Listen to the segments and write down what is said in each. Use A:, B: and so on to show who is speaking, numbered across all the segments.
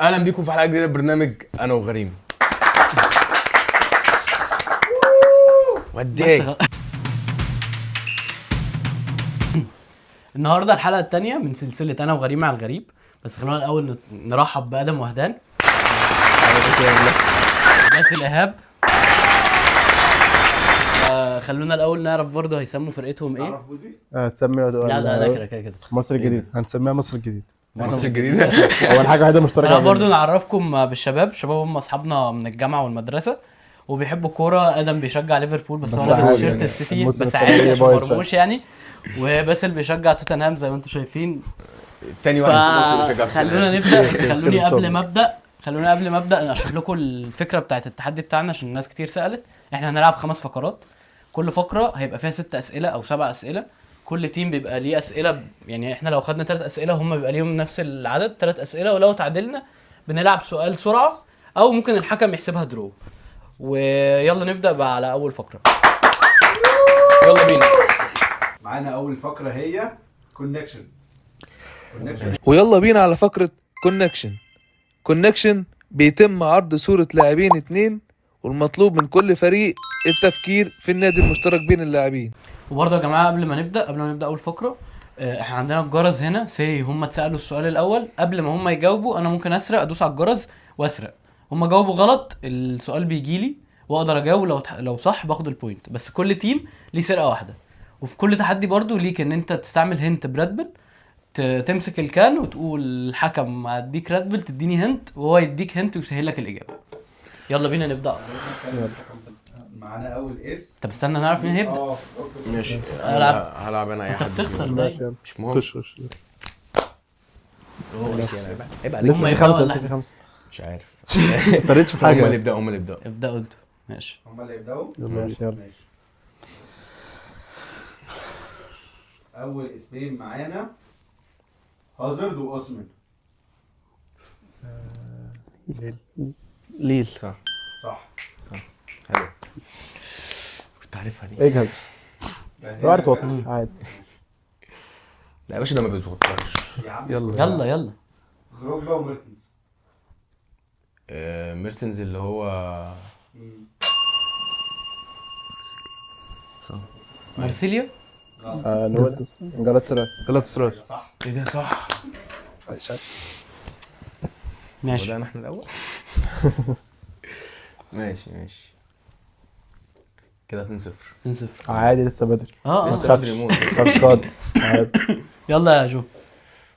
A: اهلا بيكم في حلقه جديده من برنامج انا وغريم. ودي
B: النهارده الحلقه الثانيه من سلسله انا وغريم مع الغريب. بس خلونا الاول نرحب بادم وهدان. باسل ايهاب. خلونا الاول نعرف برضه هيسموا فرقتهم ايه.
C: تعرف بوزي؟
D: هتسميها
B: لا ده كده
D: مصر الجديد. هنسميها مصر الجديد.
A: مصر الجديده.
D: اول حاجه واحده مشتركه.
B: برضه نعرفكم بالشباب. هم اصحابنا من الجامعه والمدرسه وبيحبوا الكوره. ادم بيشجع ليفربول بس هو لابس تيشيرت
D: يعني
B: السيتي
D: الموسم
B: بس
D: السنة
B: عادي
D: دي
B: عشان
D: بايظ
B: مرموش يعني. وباسل بيشجع توتنهام زي ما انتم شايفين.
A: تاني واحد
B: خلونا نبدا. خلوني قبل ما ابدا اشرح لكم الفكره بتاعه التحدي بتاعنا عشان الناس كتير سالت. احنا هنلعب 5 فقرات. كل فقره هيبقى فيها 6 اسئله او 7 اسئله. كل تيم بيبقى ليه اسئله، يعني احنا لو خدنا 3 اسئله هم بيبقى ليهم نفس العدد 3 اسئله، ولو تعادلنا بنلعب سؤال سرعه او ممكن الحكم يحسبها درو. ويلا نبدا بقى على اول فقره.
A: يلا بينا.
C: معانا اول فقره هي كونكشن.
E: ويلا بينا على فقرة كونكشن بيتم عرض صورة لاعبين 2 والمطلوب من كل فريق التفكير في النادي المشترك بين اللاعبين.
B: وبرضه يا جماعه قبل ما نبدا اول فقره، احنا عندنا الجرس هنا. هم اتسالوا السؤال الاول، قبل ما هم يجاوبوا انا ممكن اسرق ادوس على الجرس واسرق. هم جاوبوا غلط السؤال بيجي لي واقدر اجاوب. لو صح باخد البوينت. بس كل تيم ليه سرقه واحده. وفي كل تحدي برضه ليك ان انت تستعمل هنت برادبل، تمسك الكان وتقول الحكم اديك رادبل تديني هنت وهو يديك هنت ويسهل لك الاجابه. يلا بينا نبدا.
C: معانا اول اسم.
B: طب استنى نعرف مين هيبدا.
A: ماشي. هلعب انا اي
B: انت
A: حد.
B: بتخسر ده.
A: مش مهم.
D: خش
A: عيب عليك.
D: لسه في 5 لسه في 5.
A: مش عارف.
D: فرقتش في
A: هم اللي
D: حاجه.
A: يبداوا
B: ابداوا انتوا. ماشي.
C: هم اللي يبداوا.
D: ماشي يلا.
C: اول اسمين معانا هازارد واوسمان.
D: ليل.
C: صح.
A: حلو. كنت عارفها دي.
D: اجهز. وقت توتر عادي.
A: لا يا باشا ده ما بيتوترش.
C: يا عم
B: يلا
C: دروجبا وميرتنز.
A: ميرتنز اللي هو صح.
B: مارسيليا.
C: غلط.
D: جلاتسراي.
C: صح.
A: ايه ده صح.
B: ماشي.
A: بدأنا احنا الاول. ماشي كده 2-0.
D: عادي لسه بدري.
A: لسه بدري موت.
D: سبسكرايب عادي.
B: يلا يا جو.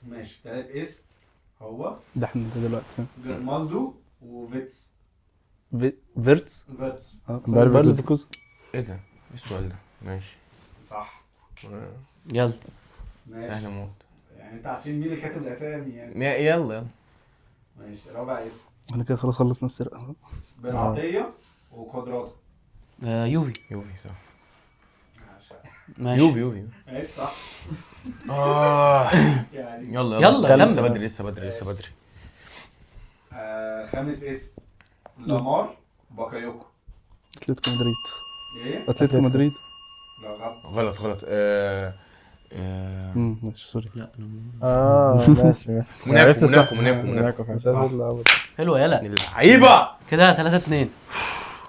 C: ماشي. تالت اسم هو
D: ده احنا دلوقتي
C: جرمالدو وفيتس.
D: فيرتس.
C: فيتس.
D: فيرتس.
A: ايه ده؟ ايه السؤال ده؟ ماشي.
C: صح.
B: يلا.
C: ماشي.
A: سهل موت.
C: يعني انت عارفين مين اللي كاتب الاسامي يعني.
A: يلا
C: ماشي. رابع اسم
D: احنا كده خلاص خلصنا السرقه.
C: بن عطية وكوادرادو.
B: يوفي.
A: صح.
B: ماشي.
A: يوفي.
C: ماشي صح. يعني
B: يلا
A: لسه بدري.
C: خامس اسم لامار باكايوكو.
D: اتلتيكو مدريد.
C: ايه؟
D: اتلتيكو مدريد.
C: لا غلط.
A: غلط.
D: ماشي سوري.
B: لا
D: ماشي.
A: موناكو.
B: حلو يلا.
A: اللعيبه
B: كده 3-2.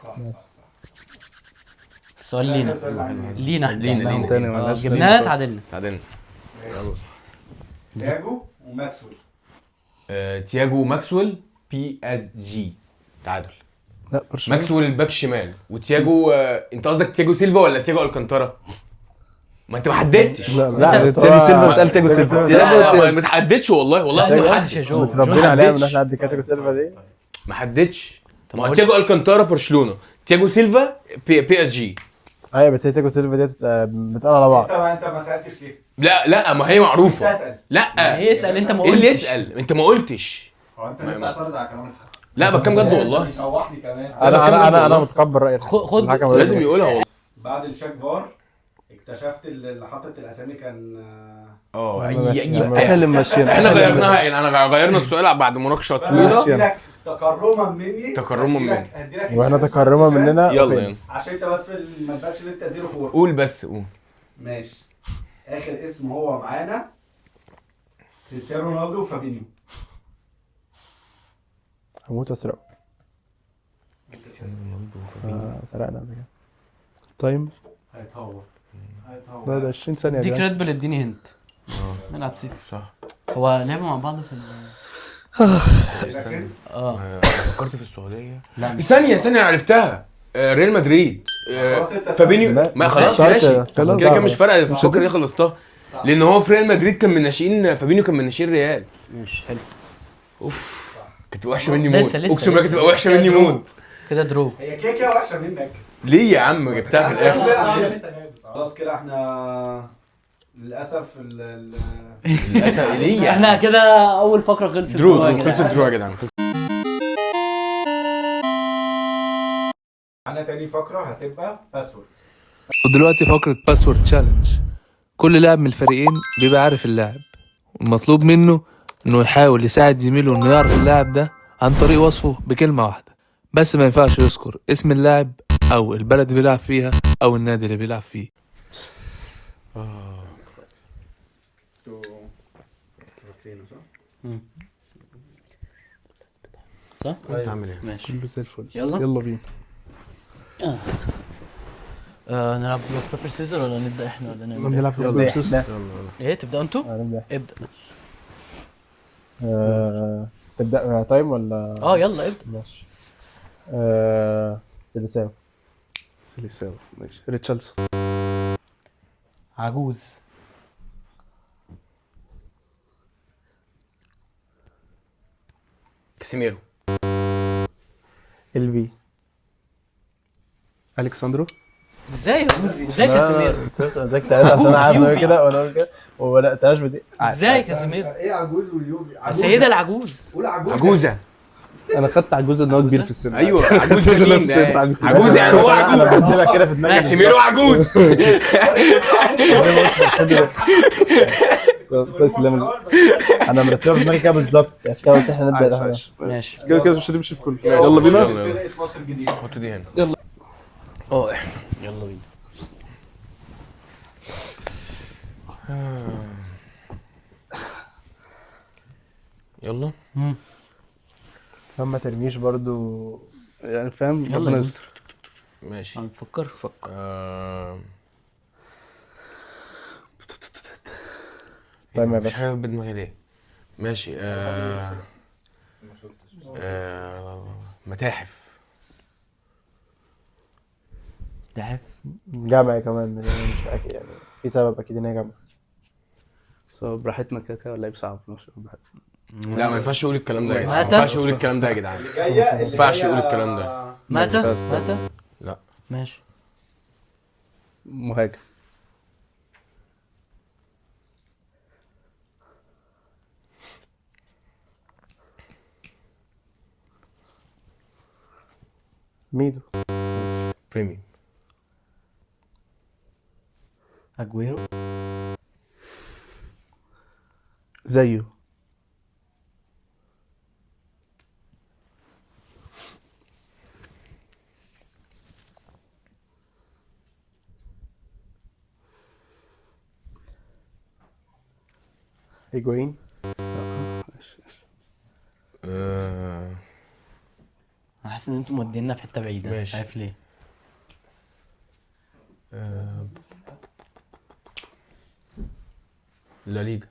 C: صح.
B: السؤال لينا
A: لينا.
B: جبناها تعادلنا.
C: تياجو وماكسويل.
A: تياجو وماكسويل PSG تعادل.
D: لا برشلونه.
A: ماكسويل الباك الشمال وتياجو انت قصدك تياجو سيلفا ولا تياجو الكانتارا؟ ما انت ما حددتش.
D: لا تياجو سيلفا اتقال تياجو سيلفا.
A: لا ما تحددش والله
B: ما حدش يا جو.
D: متربيين عليها من احنا قد تياجو سيلفا دي.
A: ما حددش. ما تياجو الكانتارا برشلونه، تياجو سيلفا PSG.
D: ايوه بس هي تياجو سيلفا دي بتقال على بعض.
C: انت ما سالتش ليه؟
A: لا ما هي معروفه.
C: تسال.
A: لا
B: ايه اسال انت ما
A: ايه اللي
B: قلتش.
A: يسال؟ انت ما قلتش.
C: هو انت اللي بتعترض على كلام الحكم.
A: لا بتكلم جد والله.
C: بيشوحني كمان.
D: انا متقبل رايك.
B: خد
A: لازم يقولها والله.
C: بعد الشاك فار اكتشفت اللي حاطط الاسامي كان
D: احنا اللي ماشيين.
A: احنا غيرناها يعني. انا غيرنا السؤال بعد مناقشه طويله.
C: لك تكرما مني.
D: مني. واحنا تكرما مننا.
A: يلا
C: عشان انت بس ما تبانش ان انت زيرو كوره.
A: قول بس قول.
C: ماشي. اخر اسم هو معانا كريستيانو رونالدو وفابينيو.
D: هموت واسرقه. سرقنا قبل كده.
F: تايم
C: هيتهور
F: ده 20 ثانيه
B: اديك
F: يا
B: ريد بل اديني هنت. نلعب سيف.
A: صح.
B: هو لعبوا مع بعض في
A: فكرت في السعوديه.
B: لا
A: ثانيه عرفتها. ريال مدريد.
C: خلاص انت
A: فابينيو. ما خلاص ماشي
D: خلاص
A: كده مش فارقه الفقره دي خلصتها. لان هو في ريال مدريد كان من ناشئين، فابينيو كان من ناشئين ريال.
B: ماشي حلو.
A: اوف كانت وحشه مني موت.
B: لسه
A: اقسم بالله كانت وحشه مني
B: درو.
A: موت.
B: كده درو.
C: هي كده وحشه منك.
A: ليه يا عم جبتها في الاخر؟
C: خلاص كده احنا للاسف
A: للاسف ليه
B: احنا كده اول فقره خلصت.
A: درو
B: يا جدعان.
A: خلصت درو يا جدعان.
C: معانا تاني فقره هتبقى باسورد.
E: ودلوقتي فقرة باسورد تشالنج. كل لاعب من الفريقين بيبقى عارف اللاعب، والمطلوب منه انه يحاول يساعد زميله انه يعرف اللاعب ده عن طريق وصفه بكلمة واحدة بس. ما ينفعش يذكر اسم اللاعب او البلد اللي بيلعب فيها او النادي اللي بيلعب فيه.
B: صح؟
A: انت عامل ايه؟
B: ماشي
F: كله زي الفل.
B: يلا.
F: يلا بينا.
B: نلعب بلوك بيبر سيزر ولا نبدا احنا ولا نعمل ايه؟
F: نلعب في
D: يلا
F: البلاي
D: احنا
B: ايه تبدا انتوا؟
D: نبدأ.
B: ابدا.
D: تبدأ تايم ولا؟
B: يلا ابدا.
D: ماشي. سيليساو.
F: سيليساو ماشي. ريتشارلسون.
B: عجوز.
A: كاسيميرو.
F: البي. الكساندرو.
B: ازاي يا كاسيميرو؟ ازاي كاسيميرو؟
D: ده كده عشان عارف إنه كده وانا اقول كده وما بدأتهاش بدي.
B: ازاي كاسيميرو؟
C: ايه عجوز واليوفي؟
B: السيدة العجوز.
C: قول عجوز.
A: عجوزه.
F: انا خدت عجوز ان هو كبير في السن.
A: ايوه عجوز مين
F: نفس
A: ده؟
F: عجوز.
A: عجوز يعني هو
D: انا
A: عجوز.
D: بحسبها كده في دماغي.
A: كاسيميرو عجوز.
F: كويس اللي عمل.
D: انا مرتبها في دماغي كده بالظبط. عشان كده قلت احنا نبدأ ده.
B: ماشي.
F: بس كده مش هتمشي في كله.
A: ماشي.
F: يلا بينا.
A: يلا.
C: فرقه مصر الجديده.
A: حط دي هنا.
F: يلا.
B: يلا بينا.
A: يلا.
D: ما ترميش برضو.
F: يعني فاهم.
B: يلا
F: ربنا
B: يا
F: يستر.
A: ماشي.
B: فكر.
D: طيب يا
A: مش
D: باشا.
A: حاجه بدماغي ليه. ماشي. متاحف.
B: تعرف
D: جامعة كمان مش أكيد يعني في سبب أكيد إن هي جامعة.
F: بس هو براحتنا كده ولا صعب ماشي براحتنا.
A: لا ما ينفعش اقول الكلام ده يا جدعان. ما
B: متى؟
A: ينفعش اقول الكلام ده يا جدعان.
C: اللي جايه
A: ما ينفعش اقول الكلام ده.
B: متى؟
A: لا.
B: ماشي.
F: مهاجم.
D: ميدو.
A: بريميوم.
B: اجويرو.
F: زيه.
D: هيجوين.
B: انا حاسس ان انتوا مودينا في حته بعيده مش
A: ماشي.
B: عارف ليه.
A: لا ليجا.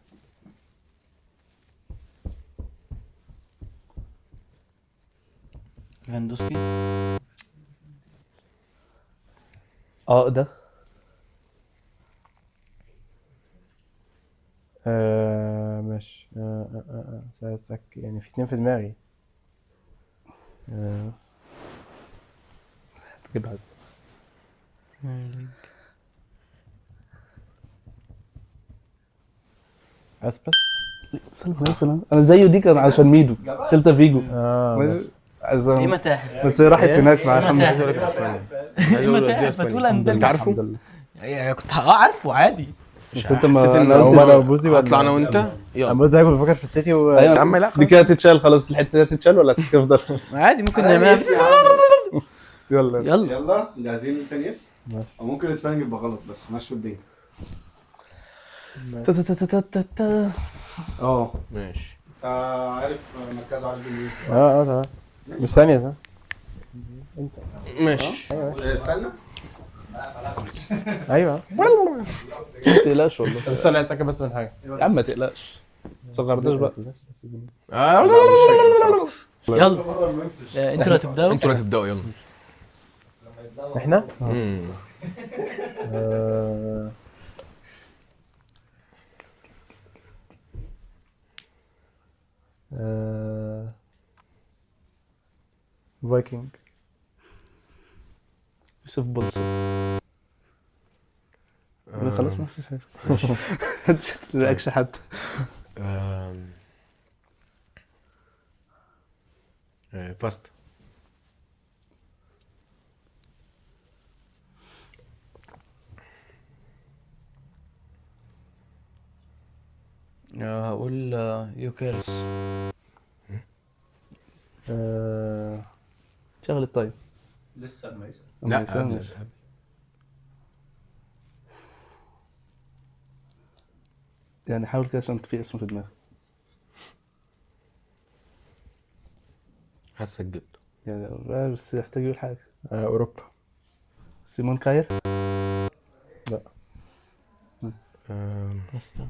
B: ليفاندوسكي.
F: ده
D: ماشي. ساعتك يعني في اتنين في دماغي.
F: تجيب حد.
D: أسبس.
F: سلام. انا زيه دي كان عشان ميدو سيلتا فيجو.
D: ماشي.
B: ايه متاحف؟
F: بس هي راحت هناك مع الحمد
A: عايز
F: لله.
A: اقول لك اسبانيا.
B: ايه متاحف؟ بتقول
F: الحمد
B: اندلس.
F: لله.
A: عارفه؟
F: الحمد لله.
B: كنت عارفه عادي.
F: بس انت
A: حسيت
F: ما
A: ان
F: انا
D: هو
F: قلت
D: لو بوزي ولا
A: هطلع انا وانت.
D: انا
A: يلا.
D: بقول زيك بفكر في السيتي
F: ايوه
A: يا عم لا
F: دي كده تتشال خلاص. الحته دي تتشال ولا تفضل؟
B: عادي ممكن نعملها.
F: يلا
B: يلا.
C: يلا جاهزين لتاني اسم؟
D: ماشي.
C: او ممكن الاسباني يبقى غلط بس مشوا الدنيا.
F: تا.
C: اه
A: ماشي.
C: عارف مركزه على اليمين.
D: تمام. مش ثانية صح؟
A: ماشي.
C: استنى.
D: ايوه
F: ما تقلقش والله
D: استنى اتاكد بس من حاجة.
F: يا عم ما تقلقش صغرناش بقى.
B: يلا انتوا اللي هتبداوا.
A: انتوا اللي هتبداوا يلا.
D: احنا؟
A: مم.
D: فايكنج.
F: يوسف بولسو. خلاص ما فيش حاجه. رياكشن حتى.
A: باستا.
B: هقول يوكيرس.
F: شغل الطيب.
C: لسه الميسر.
A: لا
F: ماشي،
A: قبل.
F: ماشي. يعني حاول كده عشان في اسم في دماغك.
A: حاسك جبته.
F: يعني بس يحتاج يقول حاجه.
D: اوروبا.
F: سيمون كاير.
B: باستا.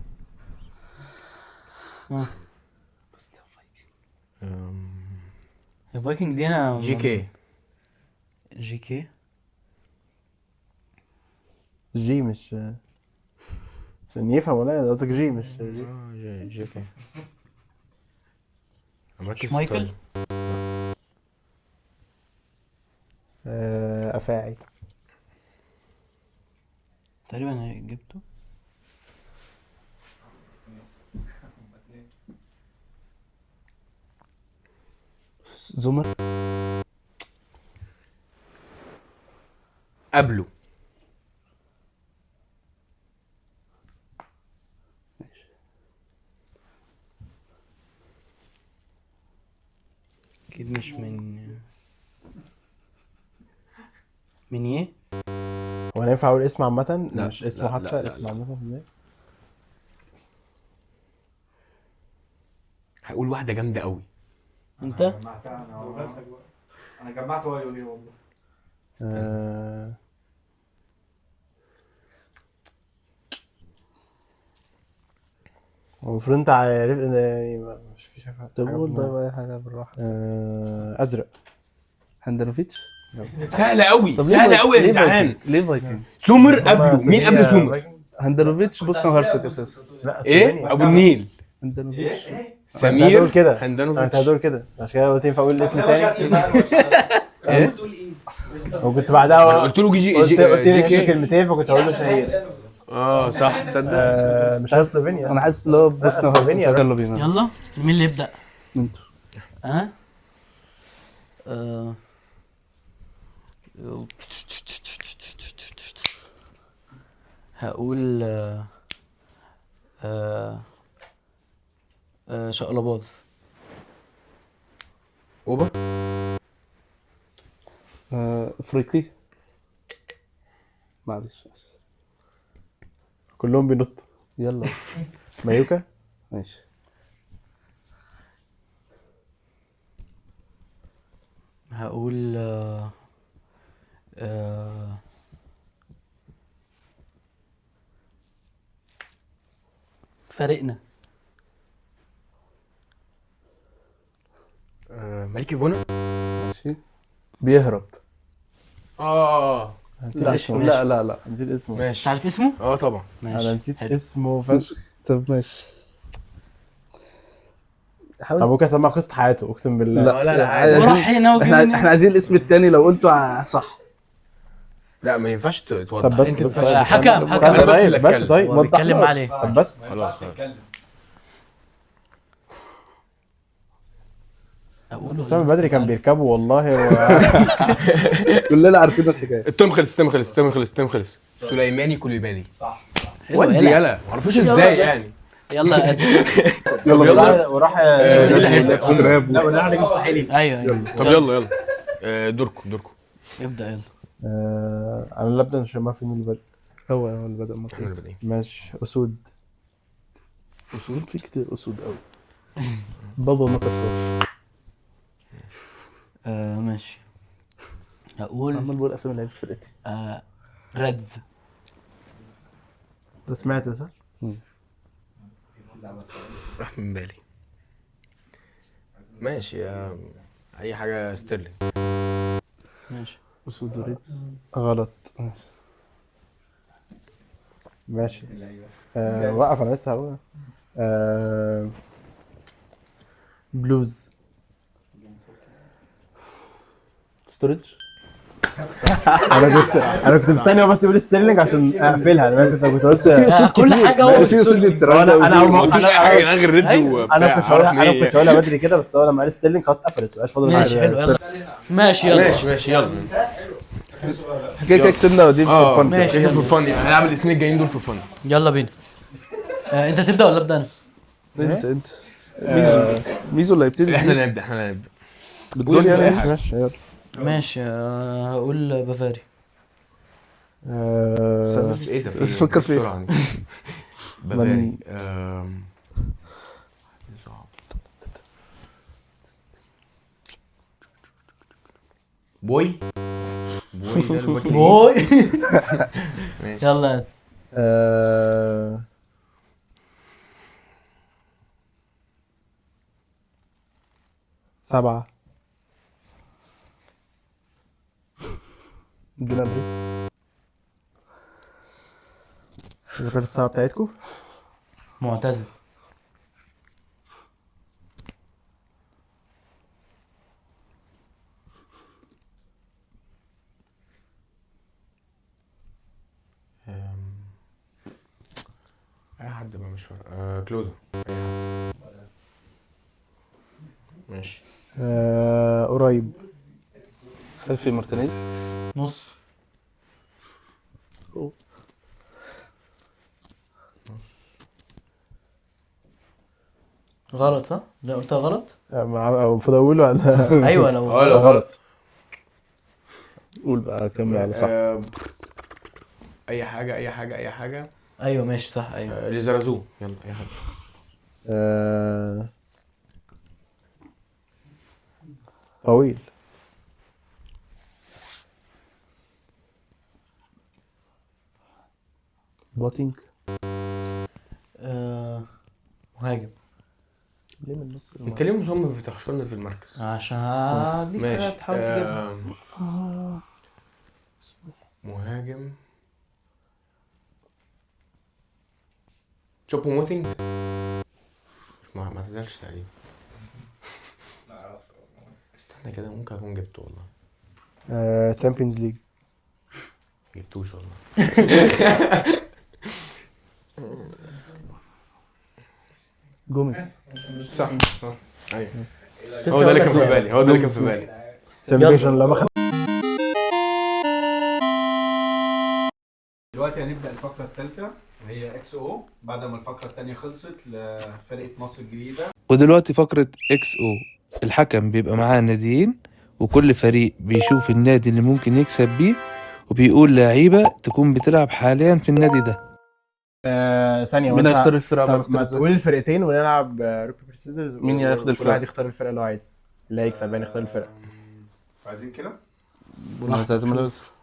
B: الفايكنج دي انا
A: جي كي.
B: جي كي.
D: جي مش عشان يفهم ولا قصدك جي مش جي.
A: جي كي.
B: شمايكل.
D: افاعي.
B: تقريبا انا جبته.
F: زومر.
A: قبله.
B: اكيد مش من ايه.
D: هو انا ينفع اقول اسم عامة؟
A: لا،
D: مش اسمه
A: لا،
D: حتى
A: لا، لا،
D: اسم
A: لا.
D: عامة ازاي؟
A: هقول واحده جامده قوي.
B: انت
C: انا جمعت هو يقول ايه والله.
D: هو المفروض انت عارف يعني مش فيش حاجة.
F: طب
D: حاجة
F: قول
D: في
F: طيب
D: دماغي.
F: اي حاجه بالراحه.
D: ازرق.
F: هاندانوفيتش.
A: سهله قوي،
F: طب
A: سهله قوي يا
F: ليه
A: جدعان.
F: فايكنج؟ ليه فايكنج؟
A: سومر قبله. مين قبل سومر؟
F: هاندانوفيتش بوسنا وهرسك اساسا.
D: لا
A: ايه ابو النيل.
F: هاندانوفيتش.
D: انت هتقول
A: سمير
D: كده انت
A: هندانوفيتش.
D: هتقول كده عشان كده قلت ينفع اقول اسم تاني.
A: ايه
C: تقول ايه؟
D: وكنت
A: انا
D: بعدها
A: قلت له جي
D: قلت
A: جي
D: لي
A: كي.
D: كلمتين فكنت هقول له شهير.
A: صح تصدق.
D: مش عارف سلوفينيا.
F: انا حاسس ان هو بوسنا وهرسك.
D: سلوفينيا.
F: يلا بينا.
B: يلا مين اللي يبدا؟
F: انتوا.
B: انا هقول شقلباظ.
A: اوبا.
F: افريقي. معلش.
D: كلهم بينطوا.
F: يلا
D: مايوكا.
F: ماشي.
B: هقول فارقنا.
A: ملك فونا.
F: ماشي. بيهرب.
D: نسيت اسمه.
F: لا
D: نسيت اسمه.
B: مش
A: ماشي.
B: عارف اسمه؟
A: طبعا.
B: ماشي.
D: انا نسيت
B: حلو.
D: اسمه فشخ.
F: طب ماشي. حاول.
D: ابوك اسمع قصة حياته اقسم بالله.
A: لا،
F: عايزين-
B: وراح هنا وجه هنا.
F: احنا عايزين الاسم التاني لو قلته صح.
A: لا ما ينفعش توضح.
D: طب بس
A: انت
D: بس
A: بتفشل.
B: حكم.
A: أنا بس اللي
D: بس
A: أتكلم.
D: طيب
B: هو بيتكلم
D: وضحناش.
B: عليه.
D: طب بس
A: خلاص.
B: اقوله
D: اسامه بدري كان بيركبه والله
F: كلنا عارفين الحكايه.
A: التم خلص. سليماني كوليبالي.
B: حلو،
A: ودي
B: يلا.
A: يلا معرفوش ازاي
B: بس.
A: يعني.
B: يلا
A: يلا.
D: وراح
A: لا
D: وراح نجيب صحيلي.
B: ايوه
A: طب يلا. دوركم.
B: ابدا يلا.
D: انا اللي ابدا مش ما في مين اللي بدأ.
F: هو اللي بدأ
A: احنا اللي بادئين.
D: ماشي اسود.
F: اسود في كتير اسود قوي. بابا ما كسر.
B: ماشي. هقول
F: عمال بقول اسامي اللعيبه في فرقتي.
B: ريدز.
D: ده سمعت صح؟
A: راح من بالي. ماشي اي حاجه ستيرلينج.
B: ماشي.
F: اسود وريدز.
D: غلط. ماشي. وقف انا لسه هقول. بلوز.
F: ستورج.
D: انا كنت مستني هو بس يقول ستيرلينج عشان اقفلها. انا كنت بس
B: كل حاجه هو
F: في اسود
D: انا
A: مفيش اي حاجه غير ريدز وبتاع.
D: انا كنت هقولها بدري كده، بس هو لما قال ستيرلينج خلاص قفلت، مبقاش فاضل
B: ماشي
D: غير
B: حلو يلا. ماشي يلا.
A: ماشي يلا.
F: كده كده كسبنا ودي في فن.
B: ماشي
A: كده
B: يلا.
A: فور فن، هنلعب الاثنين الجايين دول فور فن.
B: يلا بينا. انت تبدا ولا ابدا انا؟
F: انت ميزو اللي هيبتدي.
A: احنا اللي نبدا.
F: بالدور يعني.
D: ماشي يلا.
B: ماشي. هقول بافاري.
A: ايه ده؟
F: بتفكر في ايه؟
A: بسرعة دي. بافاري. صعب. بوي ده الباك اليمين.
B: بوي.
A: ماشي.
B: يلا.
D: 7.
F: جنابري.
D: ذكرت الساعة بتاعتكم.
B: معتزل.
A: اي حد بقى مش فارق. كلوزا. ماشي.
D: قريب.
F: خلفي مارتينيز.
B: نص. غلط صح؟ لا قلتها غلط؟
D: المفروض اقوله ولا؟
B: ايوه لو
A: غلط.
F: قول بقى كمل على صح.
A: اي حاجه.
B: ايوه ماشي صح. ايوه
A: ليزرازو. يلا اي حاجه.
D: طويل.
F: بوتينج.
B: مهاجم.
F: ليه من النص؟
A: انت ليه مصمم بتخشرني في المركز؟
B: عشان هديك حاجة
A: ماشي.
B: تحاول تجيبها.
A: مهاجم. تشوبو موتينج. ما تزالش تقريبا. استنى كده، ممكن اكون جبته والله.
D: تشامبيونز ليج.
A: جبتوش والله.
F: جوميز.
A: صح. ايوه. هو ده اللي كان في بالي.
D: تمبيشن لما خد.
C: دلوقتي هنبدأ الفقرة الثالثة وهي اكس او، بعد ما الفقرة الثانية خلصت لفرقة مصر الجديدة.
E: ودلوقتي فقرة اكس او. الحكم بيبقى معاه ناديين، وكل فريق بيشوف النادي اللي ممكن يكسب بيه، وبيقول لعيبة تكون بتلعب حاليا في النادي ده.
D: ثانية.
F: مين هيختار الفرقة
D: طب
F: المختلفة؟
D: ما تقول الفرقتين ونلعب روك بيبر سيزرز.
F: مين هياخد الفرقة؟
D: كل واحد يختار الفرقة اللي هو عايزها، اللي هيكسب يعني يختار الفرقة.
C: عايزين كده؟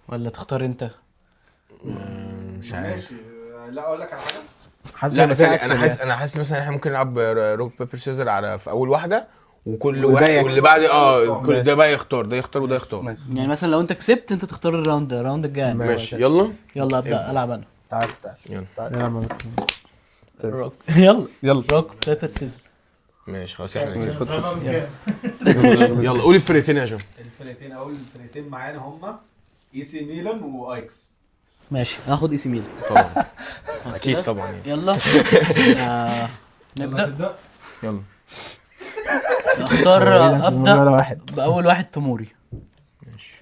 B: ولا تختار انت؟
A: مش عارف.
C: ماشي. لا اقول لك على حاجة.
D: حاسس
A: لا
D: إن
A: بس
D: فيها
A: انا
D: أكشن
A: حاسس
D: يعني.
A: انا حاسس مثلا احنا ممكن نلعب روك بيبر سيزر على في اول واحده، وكل
D: وده
A: واحد
D: يكسب.
A: واللي بعد كل ده بقى يختار، ده يختار وده يختار.
F: ماشي.
B: يعني مثلا لو انت كسبت انت تختار الراوند الجاي.
A: ماشي يلا.
B: يلا ابدا العب انا.
D: تعال
A: يلا
D: نلعب مثلا.
B: روك. يلا
F: يلا.
B: روك بيبر سيزر.
A: ماشي خلاص احنا نكسب.
F: خد.
A: يلا قول الفرقتين يا جو.
C: الفرقتين اول الفرقتين معانا هما اي سي ميلان وايكس.
B: ماشي هاخد اي سي ميلان.
A: طبعا اكيد طبعا يعني.
B: يلا. نبدا.
A: يلا
B: اختار
D: ولا
B: ابدا
D: واحد.
B: باول واحد توموري.
A: ماشي.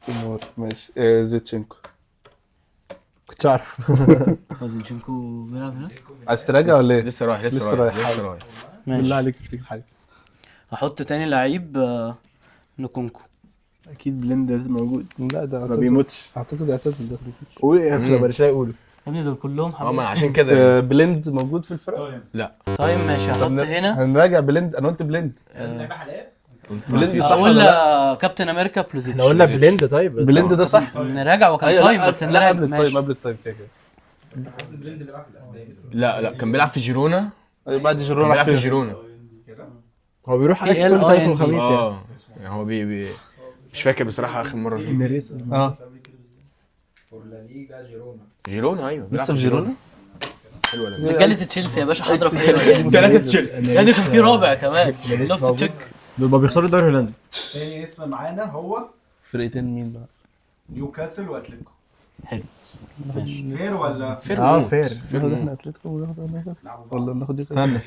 F: تيمور. ماشي. زيتشينكو.
D: كنتش اعرف.
B: زينشينكو بيلعب هنا.
F: عايز تراجع ولا ايه؟
A: لسه رايح.
F: لسه رايح.
D: بالله
B: ماشي
D: عليك افتكر حاجة.
B: هحط تاني لعيب نكونكو.
D: اكيد بلندر موجود.
F: لا ده
D: ما بيموتش.
F: اعتقد اعتزل ده.
D: قول ايه يا برشا يقولوا.
B: يا ابني دول كلهم
A: ما
B: حبيبي.
A: عشان كده
F: بليند موجود في الفرقة؟
A: لا.
B: طيب ماشي هحط هنا.
F: هنراجع بليند. انا قلت بليند.
C: لعيبة حلال.
F: بليند دي صح
B: اقول
F: ولا لا؟
B: كابتن امريكا بلوزيتش.
D: احنا قلنا بليند طيب بس
F: بليند ده صح؟
B: نراجع وكان
F: ايوه
B: تايم
F: لا
B: بس
F: لا
B: نراجع
F: قبل التايم
B: ماشي.
F: قبل التايم كده كده.
A: لا كان بيلعب في جيرونا.
F: أيوة، بعد
A: كان
F: جيرونا
A: بيلعب
F: راح
A: في
F: فين؟
A: جيرونا.
D: هو بيروح اكس
B: PLIND.
D: كل تلات وخميس يعني.
A: يعني هو مش فاكر بصراحه اخر مره.
F: اه
A: جيرونا ايوه بيلعب
F: لسه في جيرونا؟
A: حلو ده.
B: رجاله تشيلسي يا باشا حاضره في ايه؟
A: ثلاثه تشيلسي.
B: يعني كان في رابع كمان لوف تشيك.
D: بيبقى بيختاروا الدوري الهولندي.
C: تاني اسم معانا هو
F: فرقتين مين بقى؟
C: نيوكاسل واتلتيكو.
B: حلو ماشي.
C: فير ولا
A: فير
D: اه
A: موت.
D: فير.
F: ناخد احنا اتلتيكو وناخد نيوكاسل ولا ناخد
D: استنى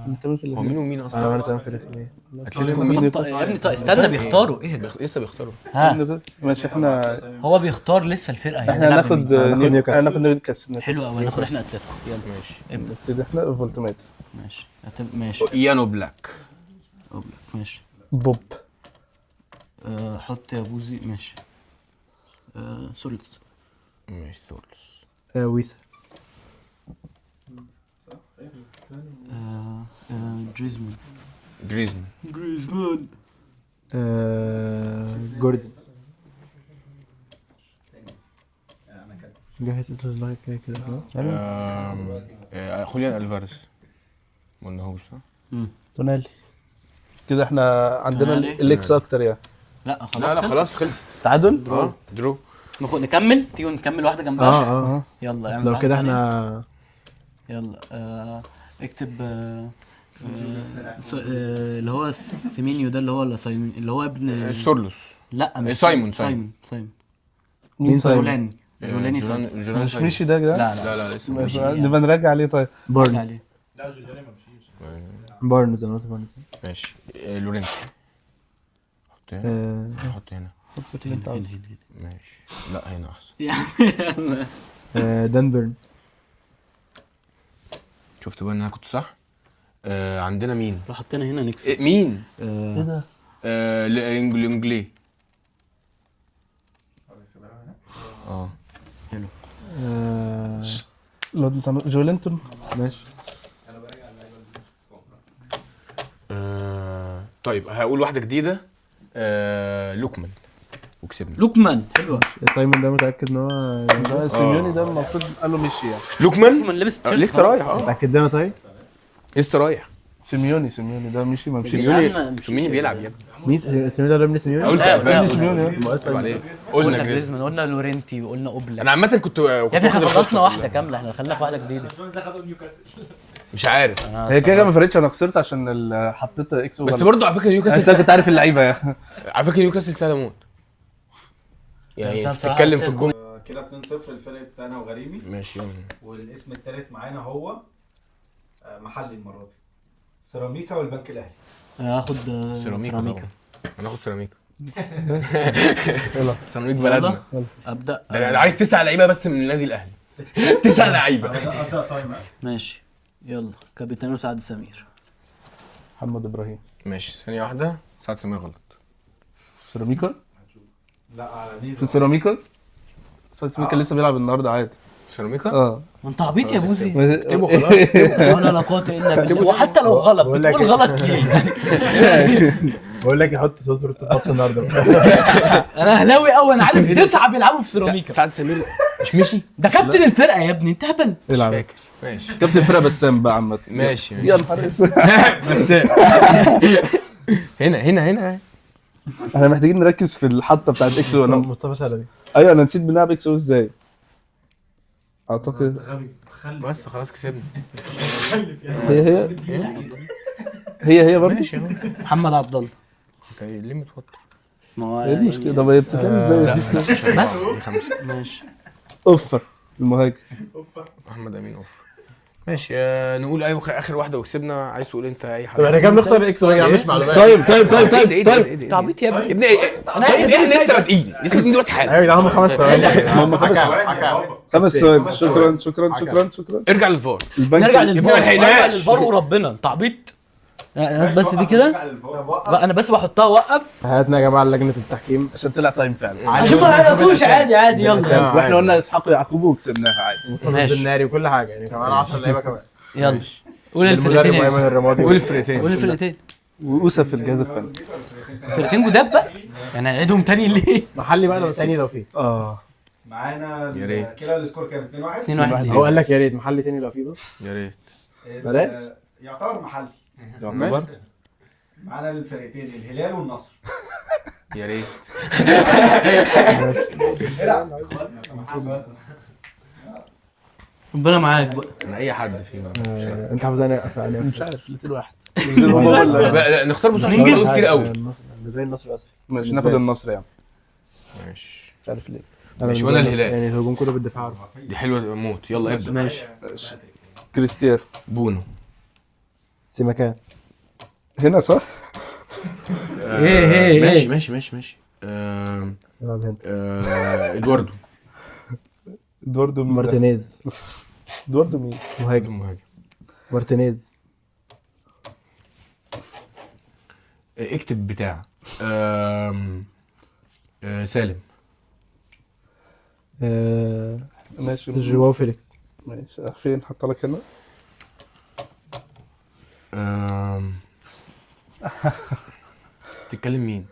F: انت مين في
A: هو مين ومين اصلا؟
D: انا تمام في الاثنين.
A: اتلتيكو مين؟
B: يا ابني طيب استنى بيختاروا ايه ده؟
A: لسه بيختاروا.
B: ها
F: ماشي احنا
B: هو بيختار لسه الفرقه يعني
F: احنا هناخد
D: هناخد
F: نيوكاسل.
B: حلو قوي ناخد احنا اتلتيكو يلا
A: ماشي.
B: ابدا
F: نبتدي احنا فولتمات.
B: ماشي ماشي
A: ايانو بلاك.
B: ماشي
F: بوب.
B: حط يا بوزي ماشي. سوري
A: ماشي ثورلس.
D: ويسا.
B: جريزمان.
A: جريزمان.
D: جوردن. جاهز اسمه دماغك كده
A: خوليان الفاريز. ما قلناهوش صح؟
F: تونالي. كده احنا عندنا
B: تونالي.
F: الاكس اكتر يعني.
B: لا خلاص
A: لا خلاص خلص.
F: تعادل؟
A: درو.
B: نكمل تيجي نكمل واحده جنبها.
D: اه
B: يلا
D: بس
B: اعمل
D: لو
B: واحدة
D: كده
B: تانية.
D: احنا
B: يلا اكتب اللي هو سيمينيو ده اللي هو اللي هو ابن
A: ثورلس.
B: لا مش
A: سايمون.
F: مين
B: جولاني سايمون.
F: مش مشي ده يا جدعان؟
B: لا
A: لسه
B: ماشي.
F: نبقى نراجع عليه طيب.
D: بارنز.
B: عليه.
D: بارنز انا قلت بارنز.
A: ماشي. لورنتي. حط هنا. ماشي. لا هنا احسن.
D: دان بيرن.
A: شفت بقى ان انا كنت صح. عندنا مين؟
B: لو حطينا هنا نكسب.
A: مين؟
F: ايه ده؟
A: الانجلي.
B: حلو.
F: جولينتون.
D: ماشي.
A: طيب هقول واحده جديده. لوكمان وكسبنا.
B: لوكمان حلوه.
D: سايمون ده متاكد ان هو
F: ده سيميوني ده المفروض قال له مشي يعني.
A: لوكمان
B: لبس تيشيرت
A: لسه رايح.
D: متاكد لنا طيب.
A: لسه رايح.
F: سيميوني ده مشي ما مشيش.
A: سيميوني بيلعب يا ابني.
D: مين سيميوني ده ولا ابن سيميوني؟
A: قلت
B: لا،
F: سيميوني
A: قلنا جريزمان.
B: جريزمان قلنا لورنتي وقلنا اوبلا.
A: انا عامه كنت
B: يا ابني احنا خلصنا واحده كامله احنا دخلنا في واحده جديده.
A: مش عارف.
F: هي كده ما فرقتش انا خسرت عشان حطيت اكس
A: بس برضه على فكره
F: انا
A: نيوكاسل
F: كنت عارف اللعيبه يعني.
A: على فكره نيوكاسل سهله موت. يعني
B: بس أنا بصراحة
A: تتكلم في الجون.
C: كده 2-0 لفرقة انا وغريمي.
A: ماشي يلا.
C: والاسم الثالث معانا هو محلي المره دي سيراميكا والبنك الاهلي.
B: هاخد
A: سيراميكا. هناخد سيراميكا. سيراميك
B: يلا.
A: بلدنا.
B: ابدا.
A: انا عايز 9 لعيبه بس من النادي الاهلي. 9 لعيبه.
B: ماشي يلا كابيتانو سعد سمير.
F: محمد ابراهيم.
A: ماشي ثانيه واحده. سعد سمير غلط.
F: سيراميكا.
C: لا على نيفا.
F: في سيراميكا. سيراميكا لسه بيلعب النهارده عادي.
A: سيراميكا.
B: انت عبيط يا بوزي.
A: اكتبه خلاص.
B: ولا لا قوه الا بالله وحتى لو غلط
D: بقول لك
B: بتقول
D: إيه؟
B: غلط ليه؟
D: بقول لك يحط صوت في الماتش النهارده.
B: انا اهلاوي قوي انا عارف 9 بيلعبوا في سيراميكا.
A: سعد سمير مش مشي.
B: ده كابتن الفرقه يا ابني انت هبل.
F: يلعب
A: ماشي
F: كابتن فرقه بسام بقى عامه.
A: ماشي.
F: يا نهار اسود.
A: بس هنا
F: احنا محتاجين نركز في الحطه بتاعت اكس او.
D: مصطفى شلبي.
F: ايوه انا نسيت بنلعب اكس او ازاي. اعتقد
A: بس خلاص كسبنا.
F: هي برضه.
A: ماشي اهو.
B: محمد عبد الله.
A: انت ليه متوتر؟
B: ما هو
F: ايه المشكله؟ طب هي بتتلعب ازاي؟
B: بس
A: خمسة.
B: ماشي.
F: اوفر المهاجم.
A: احمد امين اوف. ماشي. نقول ايوه اخر واحده وكسبنا. عايز تقول انت اي
D: طب
A: حاجه؟
D: احنا كده بنخسر الاكس وما يعملش معلومات.
F: طيب
A: تعبيط يا ابني. انا لسه بادئين دلوقتي حالا.
D: ايوه ده هم 5 ثواني.
F: هم 5 ثواني. شكرا.
A: ارجع للفار.
B: نرجع للفار.
A: لحقناش.
B: نرجع للفار وربنا انت عبيط. بس دي كده بقى انا بس بحطها وقف
D: هاتنا يا جماعه لجنه التحكيم
F: عشان طلع تايم فعلا.
B: عشان ما يعرفوش. عادي يلا.
F: واحنا قلنا اسحاق ويعقوب وكسبناها عادي.
D: مصطفى
B: ماشي.
D: الناري وكل حاجه يعني كمان 10 لعيبه كمان.
B: يلا قول
D: المدرب
B: الفرقتين
D: ايمن الرمادي
A: قول الفرقتين.
B: قول الفرقتين.
F: وأوسى في الجهاز الفني.
B: فرقتين جداد بقى يعني هنعيدهم تاني ليه؟
D: محلي بقى لو تاني لو فيه.
C: معانا
A: يا ريت.
C: كده السكور كام؟ 2-1.
B: 2-1
D: هو قال لك يا ريت محلي تاني لو فيه بس.
A: يا ريت.
D: بلاش.
C: يعتبر محلي.
F: يعتبر.
C: معانا الفرقتين الهلال والنصر.
A: يا ريت.
B: ربنا معاك بقى.
A: انا اي حد فينا.
D: انت حافظ انا
F: مش عارف الاثنين واحد.
A: لا نختار بصراحه
B: ننجز.
A: سؤال كتير قوي.
D: زي النصر اسهل.
F: ماشي ناخد النصر يعني.
A: ماشي
F: مش عارف ليه.
A: ماشي وانا الهلال.
D: يعني الهجوم كله بالدفاع.
A: دي حلوه موت. يلا ابدا.
B: ماشي.
F: كريستيانو.
A: بونو.
D: سيمكان.
F: هنا صح؟
B: ايه
A: ماشي ماشي ماشي ماشي.
D: يلعب هنا.
A: ادواردو.
F: ادواردو مين؟
D: مارتينيز.
F: ادواردو مين؟
D: مهاجم.
A: مهاجم.
D: مارتينيز.
A: اكتب بتاع. سالم.
F: ماشي.
D: جواو فيليكس.
F: ماشي فين حط لك هنا؟
A: تتكلم مين؟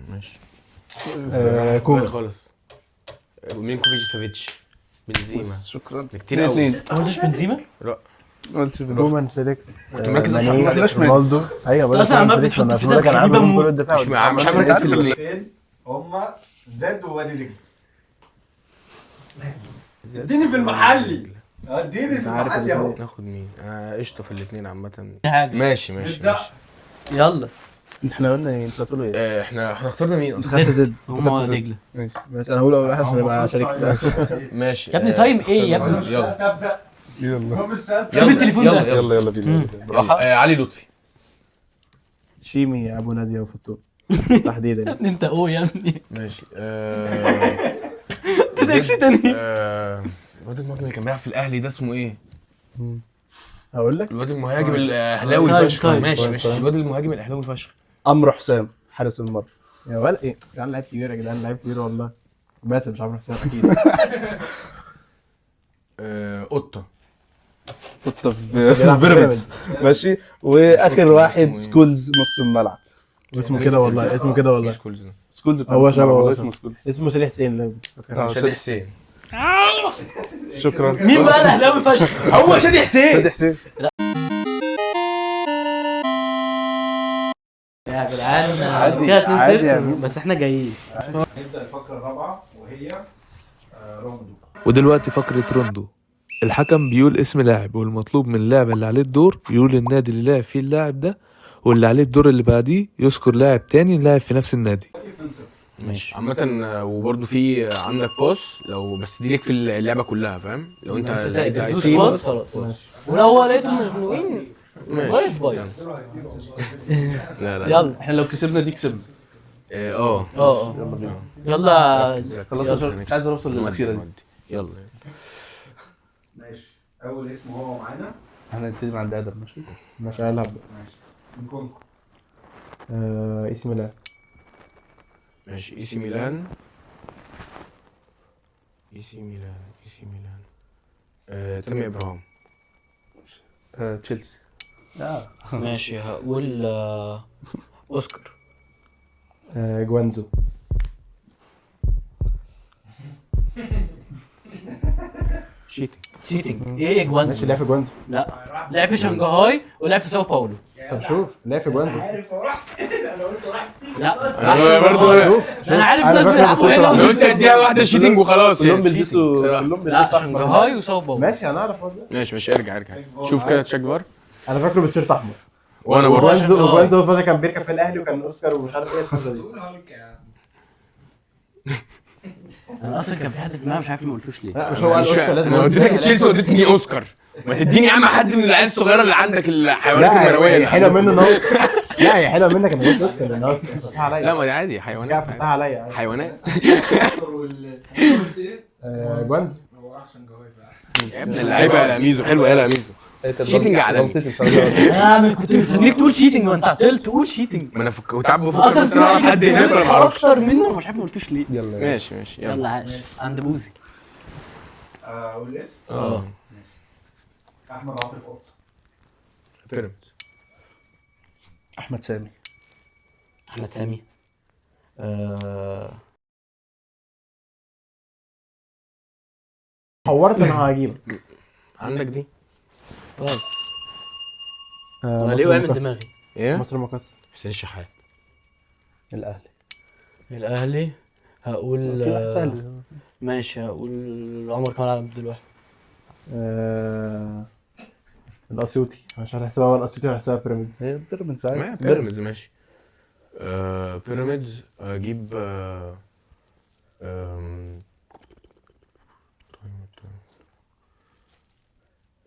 A: ماشي.
D: كومان.
A: خالص. ميلينكوفيتش سافيتش. بنزيما.
F: شكرا.
A: كتير قوي.
F: اثنين.
B: ما قلتش بنزيما؟
A: لا
F: ما قلتش بنزيما.
D: كومان فيليكس.
A: كنت مركز
D: ماني،
A: أصلاً على الأسماء.
D: رونالدو. ايوه بقول لك
B: أصلاً
D: كومان
B: عمال
D: فيليكس،
B: بتحط
D: أنا
B: في
D: بقول لك
B: ده
D: انا عارف
B: غريبة
D: هجوم كله
B: موت.
D: بالدفاع.
A: مش عامل مركز في الاثنين.
C: الفرقتين هما زد ووادي دجله. اديني في المحلي. اديني في
D: عارف
C: المحلي اهو.
D: الاتنين.
A: ناخد مين؟ انا قشطه في الاثنين عامه.
B: حاجة.
A: ماشي ماشي ماشي.
B: يلا.
F: احنا قلنا ايه؟ انت هتقولوا ايه؟
A: احنا اخترنا مين اصلا؟
D: خدت زد.
B: هما دجلة.
D: ماشي ماشي انا هقول اول واحد عشان يبقى شريك.
A: ماشي.
B: يا ابني تايم ايه يا ابني؟
A: يلا
C: تبدا.
F: يلا
C: هم السنه.
B: سيب التليفون ده.
F: يلا يلا بينا.
A: يلا. علي لطفي.
D: شيمي ابو ناديه وفتوح تحديدا.
B: يا ابني انت يا ابني.
A: ماشي.
B: تاكسي تاني.
A: الواد المهاجم اللي كان بيلعب في الاهلي ده اسمه ايه؟
D: هقول لك
A: الواد المهاجم الاهلاوي
B: طيب،
A: الفشخ.
B: طيب.
A: ماشي ماشي. الواد المهاجم الاهلاوي الفشخ.
F: عمرو حسام حارس المرمى.
D: يا ولا ايه يا جدعان لعيب كبير يا جدعان لعيب كبير والله. بس مش عارف حسام اكيد.
A: قطه.
F: كنت في
D: بيلعب في
F: بيراميدز. ماشي واخر واحد
A: اسمه إيه؟
F: سكولز نص الملعب.
D: اسمه كده والله اسمه كده والله.
F: سكولز بتاع
D: هو
F: نص الملعب،
D: شبه
F: والله
D: هو
F: اسمه سكولز.
D: اسمه سليح حسين لو فاكر.
A: شادي حسين.
F: شكرا.
B: مين بقى الاهلاوي فشخ؟
A: هو شادي حسين.
F: شادي حسين.
B: يا جدعان
F: عادي،
B: كده 2-0
F: عادي يعني.
B: بس احنا جايين.
C: نبدا الفقره الرابعه وهي روندو.
E: ودلوقتي فقرة روندو. الحكم بيقول اسم لاعب والمطلوب من اللاعب اللي عليه الدور يقول النادي اللي لعب فيه اللاعب ده، واللي عليه الدور اللي بعديه يذكر لاعب تاني لاعب في نفس النادي.
A: ماشي. عامة وبرضه في عندك باص لو بس دي ليك في اللعبة كلها فاهم؟ لو انت لقيت عايز
B: دوس
A: تيم.
B: باص خلاص. ولو هو لقيتهم مزنوقين بايظ
A: ماشي. لا لا.
B: يلا.
F: احنا لو كسبنا دي كسبنا.
A: اه
B: يلا بينا. يلا.
F: خلاص مش عايز اوصل للاخيره دي.
A: يلا.
C: ماشي. اول اسم هو معانا.
F: احنا نبتدي مع ادم. ماشي
D: مش هلعب.
C: ماشي. نكون
D: اي سي ميلان.
A: ماشي. اي سي ميلان. اي سي ميلان. اي سي ميلان. تامي ابراهام.
F: تشيلسي.
B: ماشي هقول اوسكار.
D: جوانزو.
B: شيتنج ايه يا جوانزو؟
D: ماشي لعب في جوانزو.
B: لا لعب في شنغهاي ولعب في ساو باولو.
D: طب شوف لعب في جوانزو.
B: لا
A: انا برضه
B: انا عارف
D: أنا
B: ناس
D: فاكر
B: بيلعبوا
D: البطولة.
B: هنا
A: لو انت اديها واحده شيتنج وخلاص
F: كلهم
A: يعني.
F: بيلبسوا
A: بصراحة.
F: كلهم
B: لا
F: بيلبسوا احمر.
B: شنغهاي وساو باولو.
D: ماشي هنعرف والله.
A: ماشي ماشي. ارجع شوف كده تشاكفار.
D: انا فاكره بتيشيرت احمر.
A: وانا برضه.
D: جوانزو فتره كان بيركب في الاهلي وكان اوسكار ومش عارف ايه الفتره دي.
B: انا اصلا كان في حد في دماغي مش عارف ما قلتوش ليه.
D: لا مش هو قال اوسكار لازم
A: انا وديتك تشيلسي وديتني اوسكار. ما تديني يا عم حد من العيال الصغيره اللي عندك الحيوانات
D: لا
A: المنويه
D: هي
A: اللي
D: حلوه
A: عندك.
D: منه ان هو لا هي حلوه منك انا قلت اوسكار لان هو فتحها عليا.
A: لا ما دي عادي
D: قاعد
A: حيوانات.
D: فتحها عليا.
A: حيوانات.
D: جوانزو.
A: يا ابن اللعيبه يا ميزو حلوه يا ميزو. شيتنج عالمي.
B: انا كنت مستنيك تقول شيتنج وانت عطلت تقول شيتنج.
A: ما انا كنت قاعد بفكر
B: اصلا
A: بس
B: في
A: انا اعرف حد هناك ولا ما اعرفش.
B: اكتر منه مش عارف ما قلتوش ليه.
F: يلا
A: ماشي ماشي
B: يلا عاش عند بوزي.
C: والاسم
A: اه
C: احمد عاطف قطه.
A: بيراميدز.
F: احمد سامي.
B: احمد سامي.
D: حورت انا هجيبك.
A: عندك دي
B: بس
D: آه
B: انا ليه
D: مصر
B: وقع من
D: المقصة.
B: دماغي؟
A: ايه؟
D: مصر المقصة.
A: حسين الشحات.
F: الاهلي.
B: الاهلي هقول
F: في واحد سهل.
B: ماشي، هقول عمر كمال عبد الواحد.
D: الاسيوطي، مش هتحسبها ولا الاسيوطي ولا هتحسبها بيراميدز.
F: هي بيراميدز عادي.
A: ما بيراميدز ماشي. بيراميدز اجيب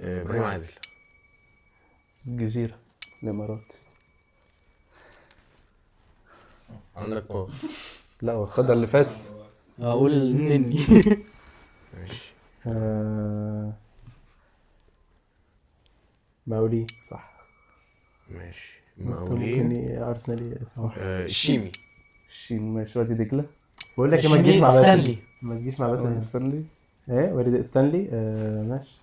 A: ابراهيم عادل.
F: الجزيرة. الامارات.
A: عندك باص.
F: لا واخدها اللي فاتت.
B: هقول نني.
A: ماشي.
D: مولي صح.
A: ماشي
D: ممكن
A: مقاولين.
D: ارسنالي صح.
A: الشيمي.
F: الشين ماشي. وادي دجلة.
D: بقول لك إيه، ما تجيش مع باسل.
B: ستانلي.
D: ما تجيش مع باسل.
F: ستانلي.
D: ايه وادي ستانلي. ماشي.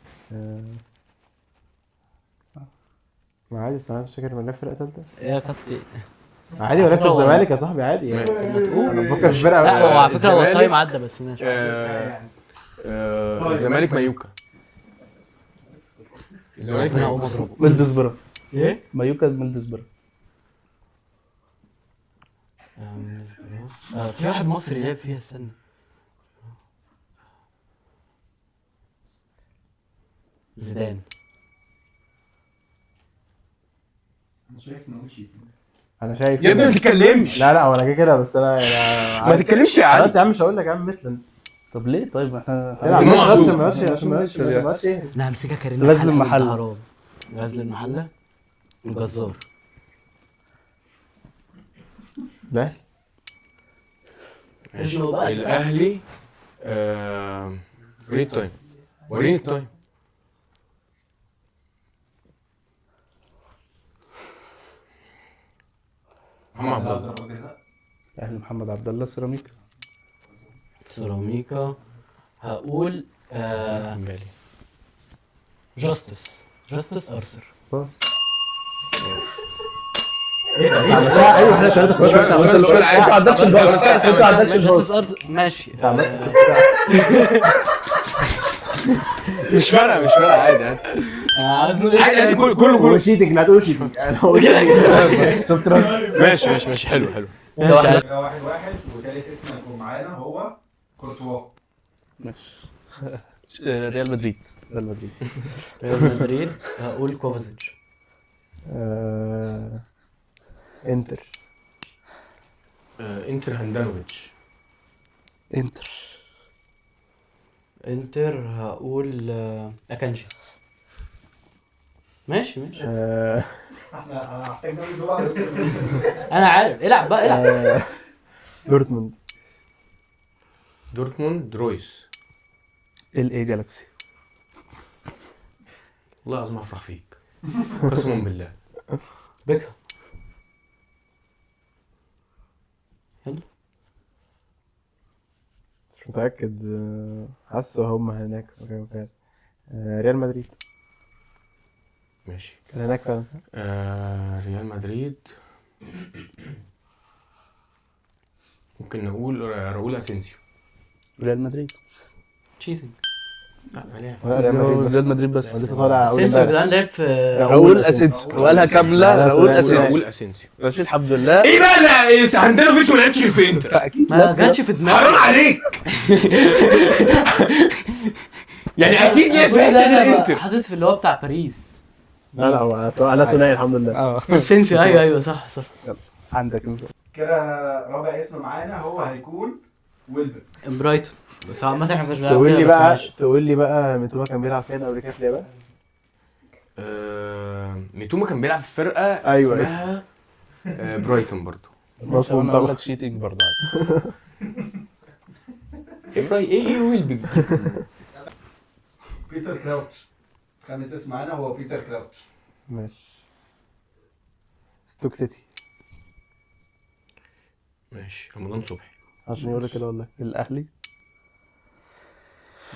D: ما عادي، بس انا مش فاكر من فرقه ثالثه.
B: يا كابتن.
D: عادي ولا في الزمالك يا صاحبي عادي يعني. انا بفكر في فرقه.
B: لا هو على فكره هو
A: الزمالك.
B: التايم عدى بس ماشي.
A: الزمالك مايوكا. الزمالك
B: انا هقوم
A: مايوكا.
B: اضربه.
F: ميلدسبرا.
B: ايه؟
F: مايوكا ميلدسبرا.
B: في واحد مصري لعب فيها، استنى. زيدان.
D: انا شايف
A: يا ابني
D: كده.
A: ما تتكلمش.
D: لا هو انا كده كده، بس انا يعني
A: ما تتكلمش يا
D: خلاص
A: علي.
D: يا عم مش هقول لك يا عم مثلا.
F: طب ليه طيب احنا
D: العب
A: زمان
D: ماتش
A: معصوم.
D: عشان ما يقعدش ايه.
B: انا همسكها كريم.
F: غزل المحلة.
B: حرام. غزل المحله. الجزار.
D: لا
A: ماشي.
B: إنه بقى
A: الاهلي وريني التايم. وريني التايم. محمد عبد الله.
F: اهل محمد عبد الله. سيراميكا.
B: سيراميكا. هقول
A: بالي.
B: جاستس ارثر.
F: باص.
B: ايه ده؟
D: ايوه احنا ثلاثه
A: مش فارقة، مش فارقة.
F: انت ما عندكش الباص. انت ما عندكش
B: جاستس
F: الباص.
B: ارثر ماشي.
A: مش فارقة عادي عادي. عادي كله
D: هو شيتنج، لا تقول شيتنج. انا هو شكرا.
A: ماشي حلو.
B: ماشي.
C: يبقى 1-1 وتالت اسم يكون معانا هو كورتوا.
F: ماشي. ريال مدريد.
B: ريال مدريد. هقول كوفازيتش.
D: انتر.
A: انتر هاندانوفيتش.
B: انتر هقول اكانجي. ماشي.
C: احنا هنحتاج نقول زي بعض.
B: انا عارف. العب بقى.
A: دورتموند رويس.
F: الاي جالاكسي.
A: والله العظيم هفرح فيك قسما بالله.
B: بيكهام. يلا.
D: مش متاكد. حاسه هم هناك مكان. ريال مدريد.
A: ماشي.
D: كان هناك فعلا صح؟
A: ريال مدريد. ممكن نقول راؤول اسينسيو.
F: ريال مدريد.
B: تشيتنج.
A: لا عليها.
F: ريال مدريد بس.
D: لسه طالع اول
B: سينسيو يا
D: امبارح.
B: جدعان لعب في
F: راؤول اسينسيو. وقالها كامله. راؤول
A: راؤول
F: اسينسيو.
A: اسينسيو.
F: ماشي الحمد لله.
A: ايه بقى؟ لا هاندانوفيتش ما لعبش في انتر.
F: اكيد
B: ما جاتش في دماغي.
A: حرام عليك. يعني اكيد لعب في انتر.
B: حاطط في اللي هو بتاع باريس.
D: لا هو انا ثنائي الحمد لله.
B: بس سينسيو. ايوه صح.
F: عندك انت.
C: كده رابع اسم معانا هو هيكون ويلبر.
B: برايتون. بس عامة احنا ما كناش بنلعب
D: تقول
B: فيها،
D: لي
B: بس
D: بقى
B: ماشي.
D: ميتوما كان بيلعب فين قبل كده في اليابان؟
A: ميتوما كان بيلعب في فرقه
D: أيوة.
A: اسمها برايتون برضو.
D: مفهوم
F: طبعا.
D: طبعا.
F: شيتنج برضه عادي.
A: ايه ويلبي.
C: بيتر كراوتش. خامس اسم معانا هو بيتر كراوتش.
D: ماشي. ستوك سيتي.
A: ماشي. رمضان صبحي.
D: عشان يقول لك كده والله.
F: الاهلي.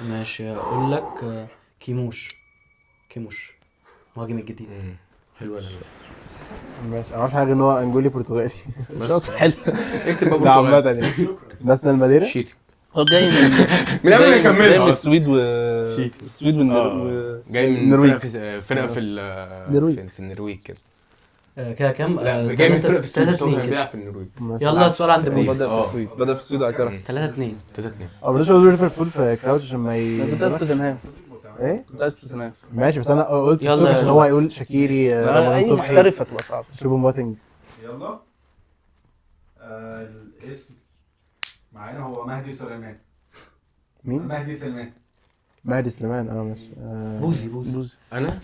B: ماشي. اقول لك كيموش. مهاجم الجديد.
A: حلوه.
D: ماشي، انا عارف حاجه ان هو انجولي برتغالي.
A: بس
F: حلو.
A: اكتب بقى
D: ده عامه
A: برتغال.
D: يعني. ناسيونال ماديرا.
A: شيتي
F: هو جاي
A: من قبل ما
F: جاي
A: يكملها
F: من
A: أصلاً.
F: السويد السويد
A: جاي من
D: النرويج.
A: فرقه في
F: النرويج.
A: في النرويج كده.
B: كده كام؟
A: لا جاي من فرقه في السويد بس هو
B: 3-2
A: كان
B: كده.
A: بيلعب في النرويج.
B: يلا السؤال عند
F: بدأ
B: بوزي.
F: في السويد بدأ في السويد على كده
B: 3-2.
A: 3-2.
D: بدأش اقول ليفربول في كراوتش عشان ما
F: بدأت توتنهام
D: ايه
F: بدأت توتنهام
D: ماشي، بس انا قلت
B: يلا
D: ستوك
B: يا
D: عشان
B: جماعة.
D: هو يقول شاكيري رمضان
F: اي
D: صبحي
F: محترف هتبقى صعبة.
D: شوبو موتنج.
C: يلا. الاسم معانا هو مهدي سليمان.
D: مين؟
C: مهدي سليمان.
D: مهدي سليمان. ماشي.
B: بوزي.
A: انا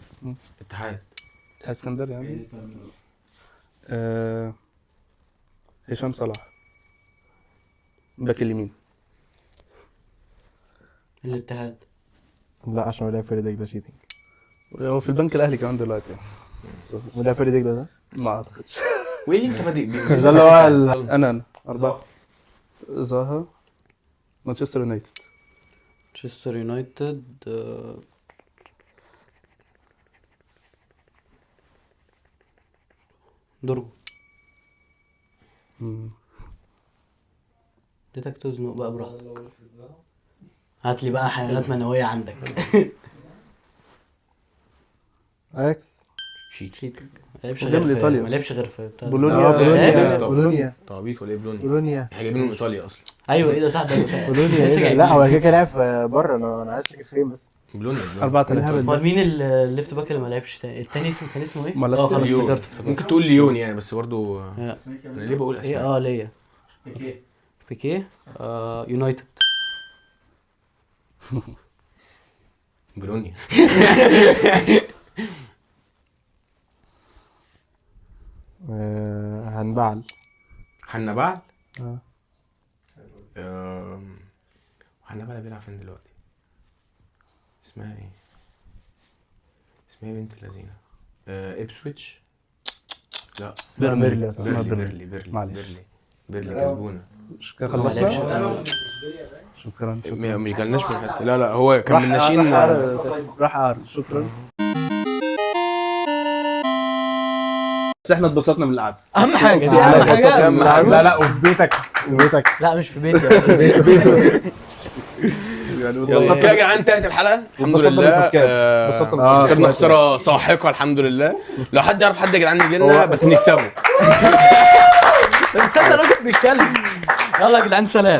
A: اتحاد.
F: اتحاد اسكندري يعني. هشام صلاح باك اليمين.
B: الاتحاد.
D: لا عشان هو لاعب فريق دجله شيتنج.
F: هو في البنك الاهلي كمان دلوقتي يعني.
D: ولاعب فريق دجله ده
F: ما اعتقدش.
A: وايه اللي انت بادئ بيه؟
D: ده اللي هو
F: انا 4 زاها مانشستر يونايتد.
B: مانشستر يونايتد. دورجو. اديتك تزنق بقى براحتك. هات لي بقى حيوانات منوية عندك.
D: اكس.
A: شيت.
B: ما لعبش
F: قدام
B: غير في
F: الإيطاليا.
B: ما لعبش غير في بتاع ده.
F: بولونيا.
D: بولونيا
A: طب.
D: بولونيا
A: تعبيط ولا ايه بلوني؟
D: بولونيا
A: احنا جايبينه من ايطاليا اصلا.
B: ايوه ايه ده صح ده بتاع.
D: بولونيا.
B: لسه
D: إيه ده؟
B: جايبين.
D: لا هو كده لعب بره. انا عايز افتكر فين بس.
A: بلوني
F: 4
D: إيه الهبل
F: 3
B: امال مين الليفت باك اللي ما لعبش تاني؟ التاني كان اسمه ايه؟
F: ما لعبش
B: خلاص
A: ليون.
B: افتكرت.
A: ممكن تقول ليون يعني بس برضو
C: اسمي
A: انا
C: كام؟
A: ليه بقول
B: ايه
A: اسماء؟
B: ليا
C: بيكيه.
B: بيكيه. يونايتد.
A: بلوني.
D: هنبعل.
A: حنبعل.
D: اه.
A: حنبعل بيلعب فين دلوقتي؟ اسمها ايه؟ اسمها ايه بنت اللذينه؟ ابسويتش. لا
D: بيرلي.
F: اسمها
A: بيرلي
F: معلش.
A: بيرلي كسبونا.
F: مش كده
B: ما لعبش.
F: خلصنا. شكرا
A: مش جالناش من حته. لا هو كان من ناشئين.
F: راح عار. شكرا. بس احنا اتبسطنا من القعده.
B: اهم حاجه دي
D: لا،
B: اهم حاجه.
D: لا لا وفي بيتك في بيتك.
B: لا مش في بيتي.
A: يلا كده يا جدعان انتهت الحلقه الحمد
F: واتبسطنا
A: لله.
F: بالحكام. اتبسطنا بالحكام.
A: خدنا خساره ساحقه الحمد لله. لو حد يعرف حد يا جدعان يجي لنا بس نكسبه.
B: استنى الراجل بيتكلم. يلا يا جدعان سلام.